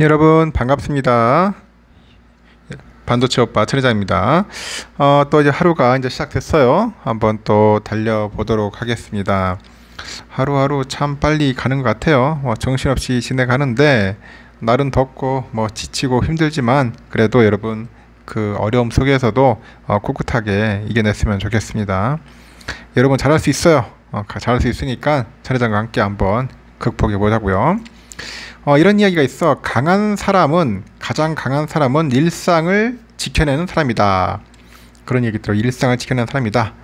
여러분 반갑습니다. 반도체 오빠 천회장입니다. 또 이제 하루가 이제 시작됐어요. 한번 또 달려보도록 하겠습니다. 하루하루 참 빨리 가는 것 같아요. 정신없이 지내가는데 날은 덥고 지치고 힘들지만 그래도 여러분 그 어려움 속에서도 꿋꿋하게 이겨냈으면 좋겠습니다. 여러분 잘할 수 있어요. 잘할 수 있으니까 천회장과 함께 한번 극복해 보자고요. 이런 이야기가 있어. 가장 강한 사람은 일상을 지켜내는 사람이다. 그런 얘기 들어. 일상을 지켜내는 사람이다.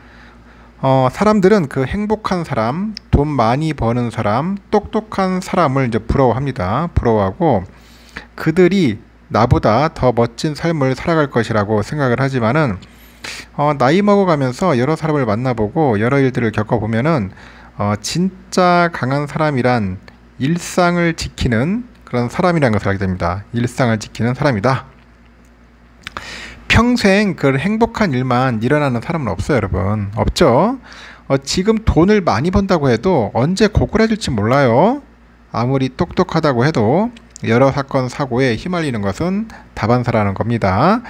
사람들은 그 행복한 사람, 돈 많이 버는 사람, 똑똑한 사람을 이제 부러워합니다. 부러워하고 그들이 나보다 더 멋진 삶을 살아갈 것이라고 생각을 하지만은 나이 먹어가면서 여러 사람을 만나보고 여러 일들을 겪어보면은 진짜 강한 사람이란 일상을 지키는 그런 사람이라는 것을 알게 됩니다. 일상을 지키는 사람이다. 평생 그 행복한 일만 일어나는 사람은 없어요, 여러분. 없죠. 지금 돈을 많이 번다고 해도 언제 고꾸라질지 몰라요. 아무리 똑똑하다고 해도 여러 사건 사고에 휘말리는 것은 다반사라는 겁니다.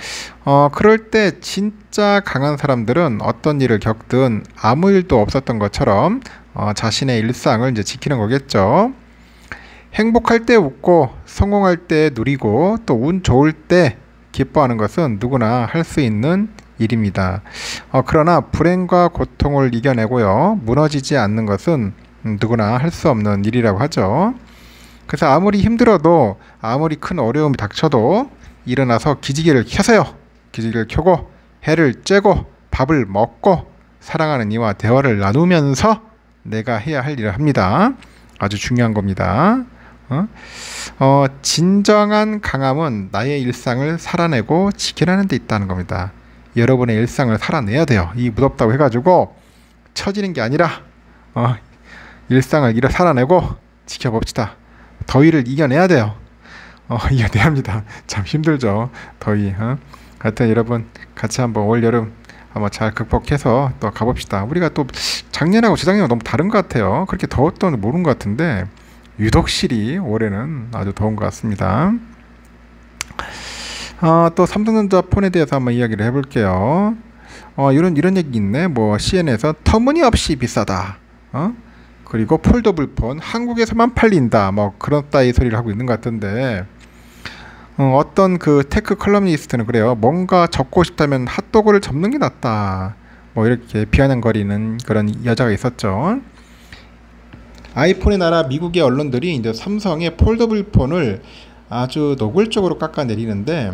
그럴 때 진짜 강한 사람들은 어떤 일을 겪든 아무 일도 없었던 것처럼 자신의 일상을 이제 지키는 거겠죠. 행복할 때 웃고 성공할 때 누리고 또 운 좋을 때 기뻐하는 것은 누구나 할 수 있는 일입니다. 그러나 불행과 고통을 이겨내고요 무너지지 않는 것은 누구나 할 수 없는 일이라고 하죠. 그래서 아무리 힘들어도 아무리 큰 어려움이 닥쳐도 일어나서 기지개를 켜세요. 기지개를 켜고 해를 쬐고 밥을 먹고 사랑하는 이와 대화를 나누면서 내가 해야 할 일을 합니다. 아주 중요한 겁니다. 진정한 강함은 나의 일상을 살아내고 지켜내는 데 있다는 겁니다. 여러분의 일상을 살아내야 돼요. 이 무섭다고 해가지고 처지는 게 아니라 일상을 살아내고 지켜봅시다. 더위를 이겨내야 돼요. 이겨내야 합니다. 참 힘들죠, 더위. 하여튼 여러분 같이 한번 올 여름 한번 잘 극복해서 또 가봅시다. 우리가 또 작년하고 재작년하고 너무 다른 것 같아요. 그렇게 더웠던 모르는 것 같은데 유독실이 올해는 아주 더운 것 같습니다. 또 삼성전자 폰에 대해서 한번 이야기를 해볼게요. 이런 얘기 있네. CN에서 터무니없이 비싸다. 그리고 폴더블 폰 한국에서만 팔린다. 그런 따위 소리를 하고 있는 것 같은데 어떤 그 테크 컬럼니스트는 그래요. 뭔가 접고 싶다면 핫도그를 접는 게 낫다. 이렇게 비아냥거리는 그런 여자가 있었죠. 아이폰의 나라 미국의 언론들이 이제 삼성의 폴더블 폰을 아주 노골적으로 깎아내리는데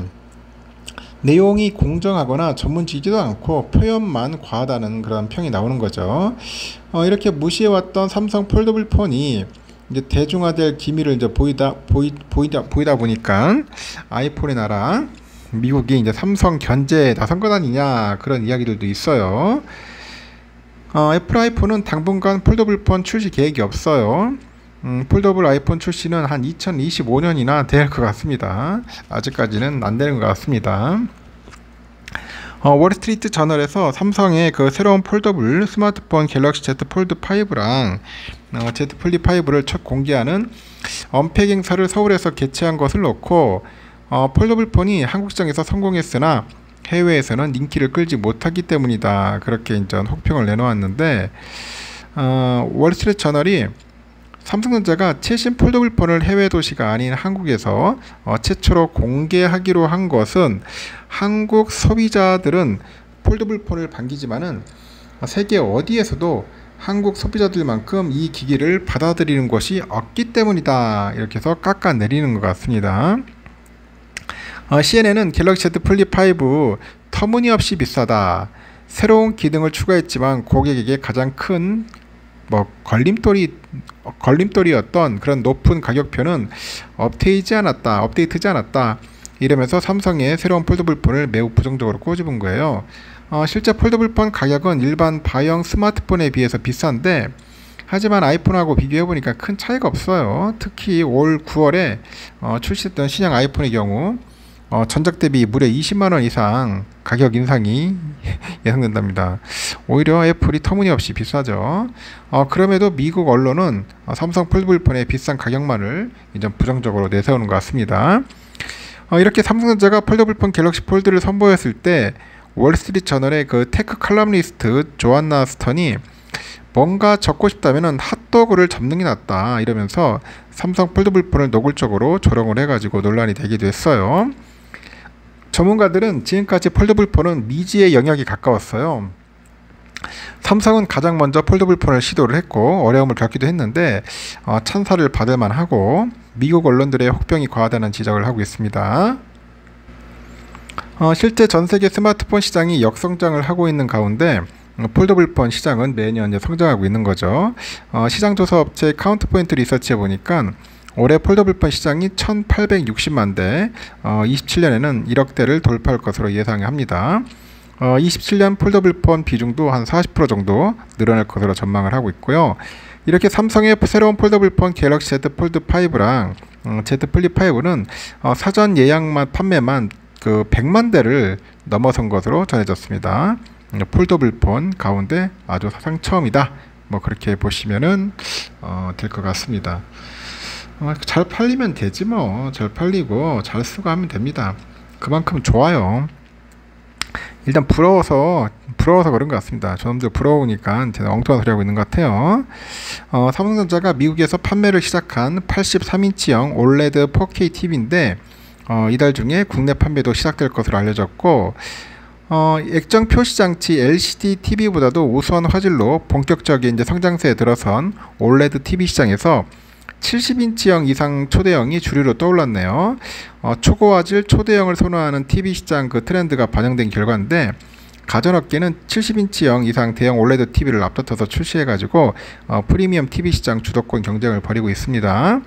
내용이 공정하거나 전문적이지도 않고 표현만 과하다는 그런 평이 나오는 거죠. 이렇게 무시해왔던 삼성 폴더블 폰이 이제 대중화될 기미를 이제 보이다 보니까 아이폰의 나라 미국이 이제 삼성 견제에 나선 것 아니냐 그런 이야기들도 있어요. 애플 아이폰은 당분간 폴더블 폰 출시 계획이 없어요. 폴더블 아이폰 출시는 한 2025년이나 될 것 같습니다. 아직까지는 안 되는 것 같습니다. 월스트리트 저널에서 삼성의 그 새로운 폴더블 스마트폰 갤럭시 Z 폴드 5랑 Z 플립 5를 첫 공개하는 언팩 행사를 서울에서 개최한 것을 놓고 폴더블 폰이 한국 시장에서 성공했으나 해외에서는 인기를 끌지 못하기 때문이다. 그렇게 이제 혹평을 내놓았는데 월스트리트 저널이 삼성전자가 최신 폴더블 폰을 해외 도시가 아닌 한국에서 최초로 공개하기로 한 것은 한국 소비자들은 폴더블 폰을 반기지만은 세계 어디에서도 한국 소비자들만큼 이 기기를 받아들이는 것이 없기 때문이다. 이렇게 해서 깎아내리는 것 같습니다. CNN은 갤럭시 Z 플립 5 터무니없이 비싸다. 새로운 기능을 추가했지만 고객에게 가장 큰 걸림돌이었던 그런 높은 가격표는 업데이트지 않았다. 이러면서 삼성의 새로운 폴더블 폰을 매우 부정적으로 꼬집은 거예요. 실제 폴더블 폰 가격은 일반 바형 스마트폰에 비해서 비싼데 하지만 아이폰하고 비교해보니까 큰 차이가 없어요. 특히 올 9월에 출시했던 신형 아이폰의 경우 전작 대비 무려 20만원 이상 가격 인상이 예상된답니다. 오히려 애플이 터무니없이 비싸죠. 그럼에도 미국 언론은 삼성 폴더블 폰의 비싼 가격만을 이제 부정적으로 내세우는 것 같습니다. 이렇게 삼성전자가 폴더블 폰 갤럭시 폴드를 선보였을 때 월스트리트 저널의 그 테크 칼럼니스트 조안나 스턴이 뭔가 적고 싶다면은 핫도그를 접는 게 낫다 이러면서 삼성 폴더블 폰을 노골적으로 조롱을 해가지고 논란이 되기도 했어요. 전문가들은 지금까지 폴더블 폰은 미지의 영역이 가까웠어요. 삼성은 가장 먼저 폴더블 폰을 시도를 했고 어려움을 겪기도 했는데 찬사를 받을 만하고 미국 언론들의 혹평이 과하다는 지적을 하고 있습니다. 실제 전세계 스마트폰 시장이 역성장을 하고 있는 가운데 폴더블 폰 시장은 매년 성장하고 있는 거죠. 시장 조사 업체 카운트포인트 리서치에 보니까 올해 폴더블 폰 시장이 1860만 대, 27년에는 1억 대를 돌파할 것으로 예상합니다. 27년 폴더블 폰 비중도 한 40% 정도 늘어날 것으로 전망을 하고 있고요. 이렇게 삼성의 새로운 폴더블 폰 갤럭시 Z 폴드 5랑 Z 플립 5는 사전 예약만 판매만 그 100만 대를 넘어선 것으로 전해졌습니다. 폴더블 폰 가운데 아주 사상 처음이다. 뭐 그렇게 보시면은 될 것 같습니다. 잘 팔리면 되지 뭐. 잘 팔리고 잘 쓰고 하면 됩니다. 그만큼 좋아요. 일단 부러워서 그런 것 같습니다. 저놈들 부러우니까 제가 엉뚱한 소리 하고 있는 것 같아요. 삼성전자가 미국에서 판매를 시작한 83인치형 올레드 4K TV인데 이달 중에 국내 판매도 시작될 것으로 알려졌고 액정 표시 장치 LCD TV보다도 우수한 화질로 본격적인 성장세에 들어선 올레드 TV 시장에서 70인치형 이상 초대형이 주류로 떠올랐네요. 초고화질 초대형을 선호하는 TV 시장 그 트렌드가 반영된 결과인데 가전업계는 70인치형 이상 대형 올레드 TV를 앞다퉈서 출시해가지고 프리미엄 TV 시장 주도권 경쟁을 벌이고 있습니다.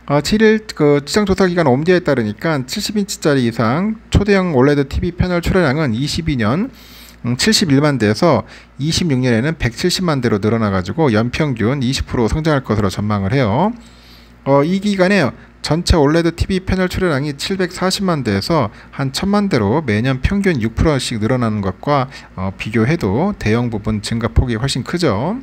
7일 그 시장 조사 기관 옴디아에 따르니까 70인치짜리 이상 초대형 올레드 TV 패널 출하량은 22년 71만 대에서 26년에는 170만 대로 늘어나가지고 연평균 20% 성장할 것으로 전망을 해요. 이 기간에 전체 올레드 TV 패널 출하량이 740만 대에서 한 1000만 대로 매년 평균 6%씩 늘어나는 것과 비교해도 대형 부분 증가폭이 훨씬 크죠.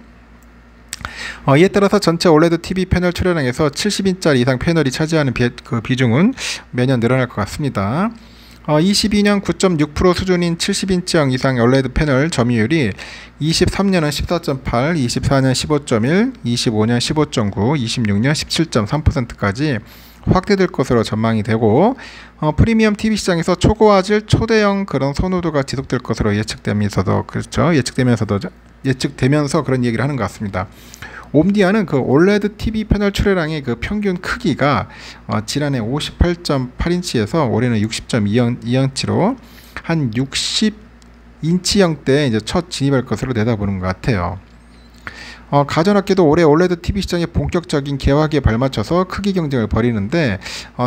이에 따라서 전체 올레드 TV 패널 출하량에서 70인짜리 이상 패널이 차지하는 그 비중은 매년 늘어날 것 같습니다. 22년 9.6% 수준인 70인치형 이상 올레드 패널 점유율이 23년은 14.8, 24년 15.1, 25년 15.9, 26년 17.3%까지 확대될 것으로 전망이 되고 프리미엄 TV 시장에서 초고화질 초대형 그런 선호도가 지속될 것으로 예측되면서 그런 얘기를 하는 것 같습니다. 옴디아는 그 올레드 TV 패널 출하량의 그 평균 크기가 지난해 58.8인치에서 올해는 60.2인치로 한 60인치형대에 이제 첫 진입할 것으로 내다보는 것 같아요. 가전업계도 올해 올레드 TV 시장의 본격적인 개화기에 발맞춰서 크기 경쟁을 벌이는데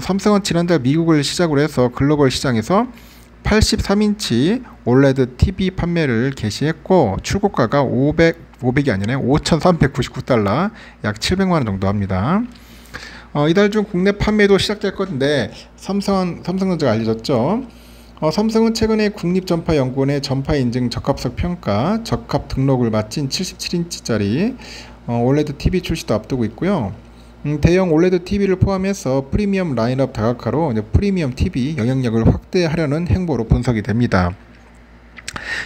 삼성은 지난달 미국을 시작으로 해서 글로벌 시장에서 83인치 올레드 TV 판매를 개시했고 출고가가 500이 아니네 5,399달러 약 700만원 정도 합니다. 이달 중 국내 판매도 시작될 건데 삼성전자가 알려졌죠. 삼성은 최근에 국립전파연구원의 전파 인증 적합성 평가 적합 등록을 마친 77인치짜리 올레드 TV 출시도 앞두고 있고요. 대형 올레드 TV를 포함해서 프리미엄 라인업 다각화로 프리미엄 TV 영향력을 확대하려는 행보로 분석이 됩니다.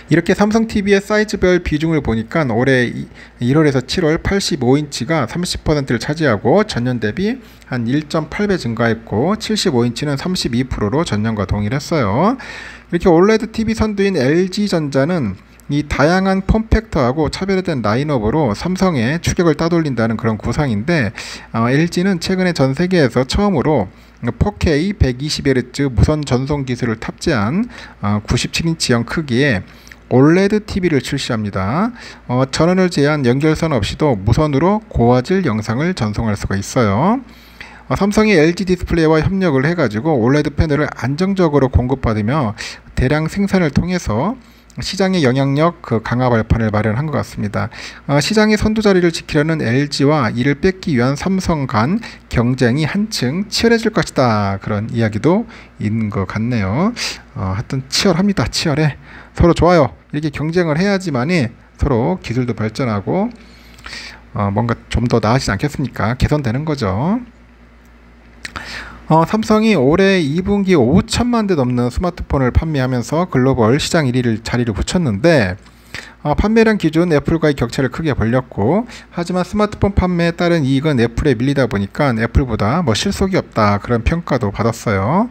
이렇게 삼성 TV의 사이즈별 비중을 보니까 올해 1월에서 7월 85인치가 30%를 차지하고 전년 대비 한 1.8배 증가했고 75인치는 32%로 전년과 동일했어요. 이렇게 올레드 TV 선두인 LG전자는 이 다양한 폼팩터하고 차별화된 라인업으로 삼성의 추격을 따돌린다는 그런 구상인데 LG는 최근에 전 세계에서 처음으로 4K 120Hz 무선 전송 기술을 탑재한 97인치형 크기의 올레드 TV를 출시합니다. 전원을 제한 연결선 없이도 무선으로 고화질 영상을 전송할 수가 있어요. 삼성이 LG 디스플레이와 협력을 해가지고 올레드 패널을 안정적으로 공급받으며 대량 생산을 통해서 시장의 영향력 강화 발판을 마련한 것 같습니다. 시장의 선두 자리를 지키려는 LG와 이를 뺏기 위한 삼성 간 경쟁이 한층 치열해질 것이다. 그런 이야기도 있는 것 같네요. 하여튼 치열합니다. 치열해. 서로 좋아요. 이렇게 경쟁을 해야지만이 서로 기술도 발전하고 뭔가 좀 더 나아지지 않겠습니까? 개선되는 거죠. 삼성이 올해 2분기 5천만 대 넘는 스마트폰을 판매하면서 글로벌 시장 1위를 자리를 붙였는데 판매량 기준 애플과의 격차를 크게 벌렸고, 하지만 스마트폰 판매에 따른 이익은 애플에 밀리다 보니까 애플보다 뭐 실속이 없다 그런 평가도 받았어요.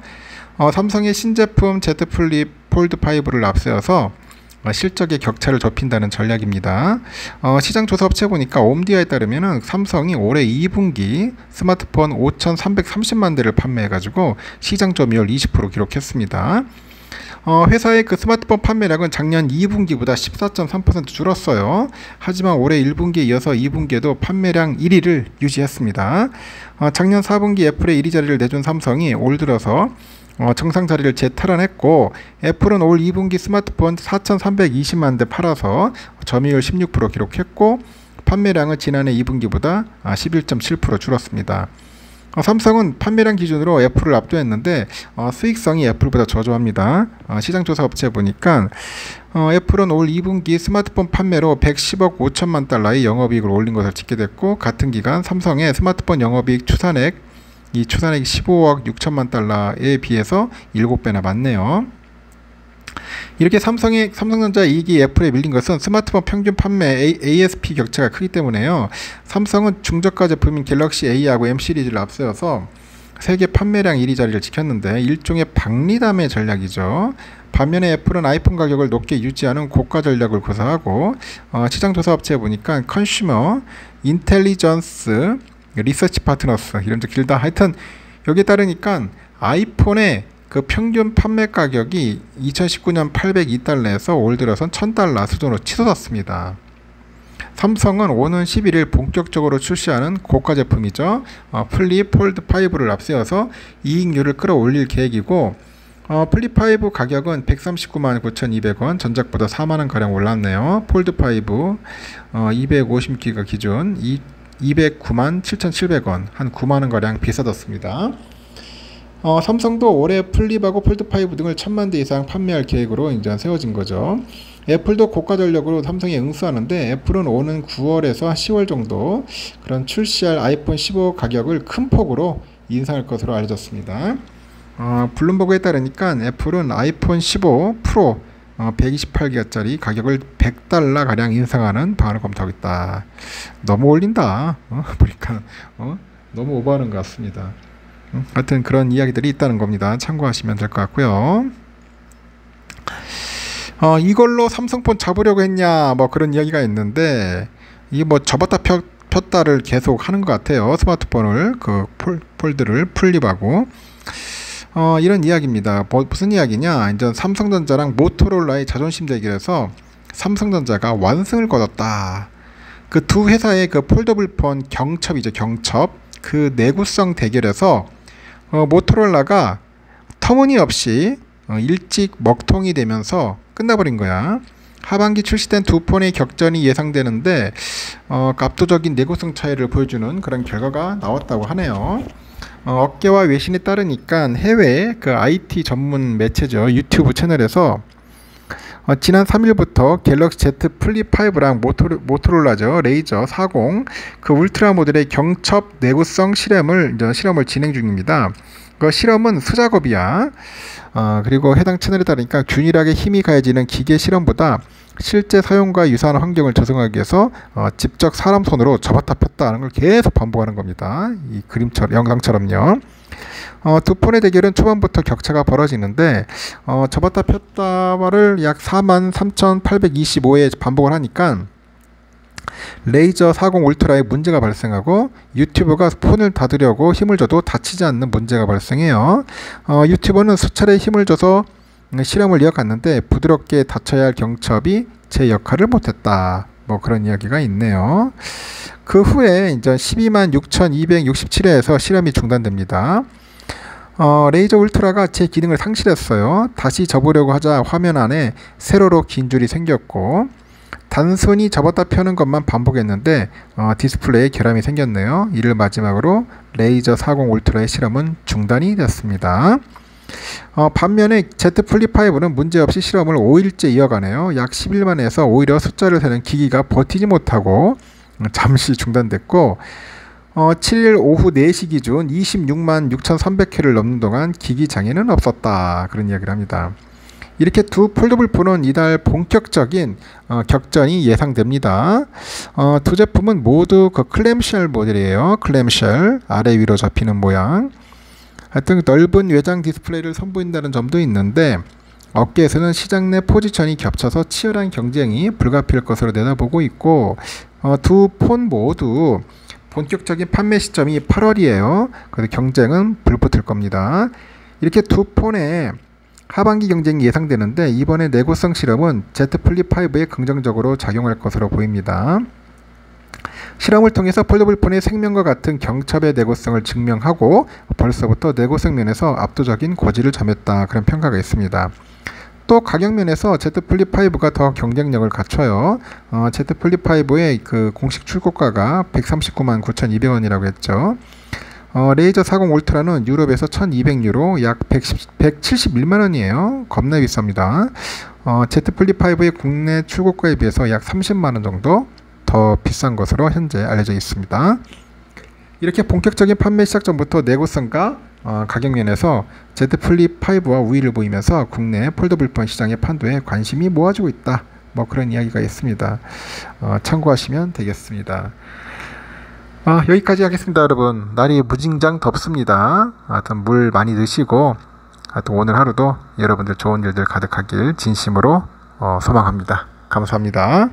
삼성의 신제품 Z 플립 폴드 5를 앞세워서 실적의 격차를 좁힌다는 전략입니다. 시장 조사 업체 보니까 옴디아에 따르면 삼성이 올해 2분기 스마트폰 5,330만 대를 판매해가지고 시장 점유율 20% 기록했습니다. 회사의 그 스마트폰 판매량은 작년 2분기보다 14.3% 줄었어요. 하지만 올해 1분기에 이어서 2분기에도 판매량 1위를 유지했습니다. 작년 4분기 애플의 1위 자리를 내준 삼성이 올 들어서 정상 자리를 재탈환했고, 애플은 올 2분기 스마트폰 4,320만 대 팔아서 점유율 16% 기록했고, 판매량은 지난해 2분기보다 11.7% 줄었습니다. 삼성은 판매량 기준으로 애플을 압도했는데 수익성이 애플보다 저조합니다. 시장조사 업체 보니까 애플은 올 2분기 스마트폰 판매로 110억 5천만 달러의 영업이익을 올린 것을 찍게 됐고, 같은 기간 삼성의 스마트폰 영업이익 추산액이 15억 6천만 달러에 비해서 7배나 많네요. 이렇게 삼성전자 이익이 애플에 밀린 것은 스마트폰 평균 판매 ASP 격차가 크기 때문에요. 삼성은 중저가 제품인 갤럭시 A하고 M 시리즈를 앞세워서 세계 판매량 1위 자리를 지켰는데 일종의 박리담의 전략이죠. 반면에 애플은 아이폰 가격을 높게 유지하는 고가 전략을 구사하고, 시장조사 업체에 보니까 컨슈머 인텔리전스 리서치 파트너스 이름도 길다. 하여튼 여기에 따르니까 아이폰의 그 평균 판매 가격이 2019년 802달러에서 올 들어선 1000달러 수준으로 치솟았습니다. 삼성은 오는 11일 본격적으로 출시하는 고가 제품이죠. 플립 폴드 5를 앞세워서 이익률을 끌어올릴 계획이고, 플립 5 가격은 139만 9,200원, 전작보다 4만원가량 올랐네요. 폴드 5 250기가 기준 209만 7,700원, 한 9만원가량 비싸졌습니다. 삼성도 올해 플립하고 폴드5 등을 1000만 대 이상 판매할 계획으로 이제 세워진 거죠. 애플도 고가 전략으로 삼성에 응수하는데, 애플은 오는 9월에서 10월 정도 그런 출시할 아이폰 15 가격을 큰 폭으로 인상할 것으로 알려졌습니다. 블룸버그에 따르니까 애플은 아이폰 15 프로 128기가짜리 가격을 100달러 가량 인상하는 방안을 검토하고 있다. 너무 올린다. 보니까 너무 오버하는 것 같습니다. 하여튼 그런 이야기들이 있다는 겁니다. 참고하시면 될 것 같고요. 이걸로 삼성폰 잡으려고 했냐 뭐 그런 이야기가 있는데, 이게 뭐 접었다 폈다를 계속 하는 것 같아요. 스마트폰을 그 폴드를 플립하고 이런 이야기입니다. 무슨 이야기냐, 이제 삼성전자랑 모토로라의 자존심 대결에서 삼성전자가 완승을 거뒀다. 그 두 회사의 그 폴더블폰 경첩이죠. 경첩. 그 내구성 대결에서 모토로라가 터무니없이 일찍 먹통이 되면서 끝나버린 거야. 하반기 출시된 두 폰의 격전이 예상되는데 압도적인 내구성 차이를 보여주는 그런 결과가 나왔다고 하네요. 업계와 외신에 따르니까 해외 그 IT 전문 매체죠. 유튜브 채널에서 지난 3일부터 갤럭시 Z 플립 5랑 모토로라죠. 레이저 40 그 울트라 모델의 경첩 내구성 실험을 진행 중입니다. 그 실험은 수작업이야. 그리고 해당 채널에 따르니까 균일하게 힘이 가해지는 기계 실험보다 실제 사용과 유사한 환경을 조성하기 위해서 직접 사람 손으로 접었다 폈다 하는 걸 계속 반복하는 겁니다. 이 그림처럼, 영상처럼요. 두 폰의 대결은 초반부터 격차가 벌어지는데 접었다 폈다를 약 43,825회 반복을 하니까 레이저 40 울트라에 문제가 발생하고, 유튜버가 폰을 닫으려고 힘을 줘도 닫히지 않는 문제가 발생해요. 유튜버는 수차례 힘을 줘서 실험을 이어갔는데 부드럽게 닫혀야 할 경첩이 제 역할을 못했다. 뭐 그런 이야기가 있네요. 그 후에 이제 126,267회에서 실험이 중단됩니다. 레이저 울트라가 제 기능을 상실했어요. 다시 접으려고 하자 화면 안에 세로로 긴 줄이 생겼고, 단순히 접었다 펴는 것만 반복했는데 디스플레이에 결함이 생겼네요. 이를 마지막으로 레이저 40 울트라의 실험은 중단이 됐습니다. 반면에 Z 플립 5는 문제없이 실험을 5일째 이어가네요. 약 10일만에서 오히려 숫자를 세는 기기가 버티지 못하고 잠시 중단됐고, 7일 오후 4시 기준 26만 6,300회를 넘는 동안 기기 장애는 없었다, 그런 이야기를 합니다. 이렇게 두 폴더블 폰은 이달 본격적인 격전이 예상됩니다. 두 제품은 모두 그 클램쉘 모델이에요. 클램쉘, 아래 위로 접히는 모양. 하여튼 넓은 외장 디스플레이를 선보인다는 점도 있는데, 업계에서는 시장 내 포지션이 겹쳐서 치열한 경쟁이 불가피할 것으로 내다보고 있고, 두 폰 모두 본격적인 판매 시점이 8월이에요. 그래서 경쟁은 불붙을 겁니다. 이렇게 두 폰의 하반기 경쟁이 예상되는데, 이번에 내구성 실험은 Z 플립 5에 긍정적으로 작용할 것으로 보입니다. 실험을 통해서 폴더블 폰의 생명과 같은 경첩의 내구성을 증명하고 벌써부터 내구성 면에서 압도적인 고지를 점했다, 그런 평가가 있습니다. 또 가격 면에서 Z 플립 5가 더 경쟁력을 갖춰요. Z 플립 5의 그 공식 출고가가 139만 9,200원이라고 했죠. 레이저 40 울트라는 유럽에서 1,200유로, 약 171만원이에요. 겁나 비쌉니다. Z 플립 5의 국내 출고가에 비해서 약 30만원 정도 더 비싼 것으로 현재 알려져 있습니다. 이렇게 본격적인 판매 시작 전부터 내구성과 가격 면에서 Z 플립 5와 우위를 보이면서 국내 폴더블 폰 시장의 판도에 관심이 모아지고 있다, 뭐 그런 이야기가 있습니다. 참고하시면 되겠습니다. 여기까지 하겠습니다. 여러분, 날이 무진장 덥습니다. 하여튼 물 많이 드시고, 하여튼 오늘 하루도 여러분들 좋은 일들 가득하길 진심으로 소망합니다. 감사합니다.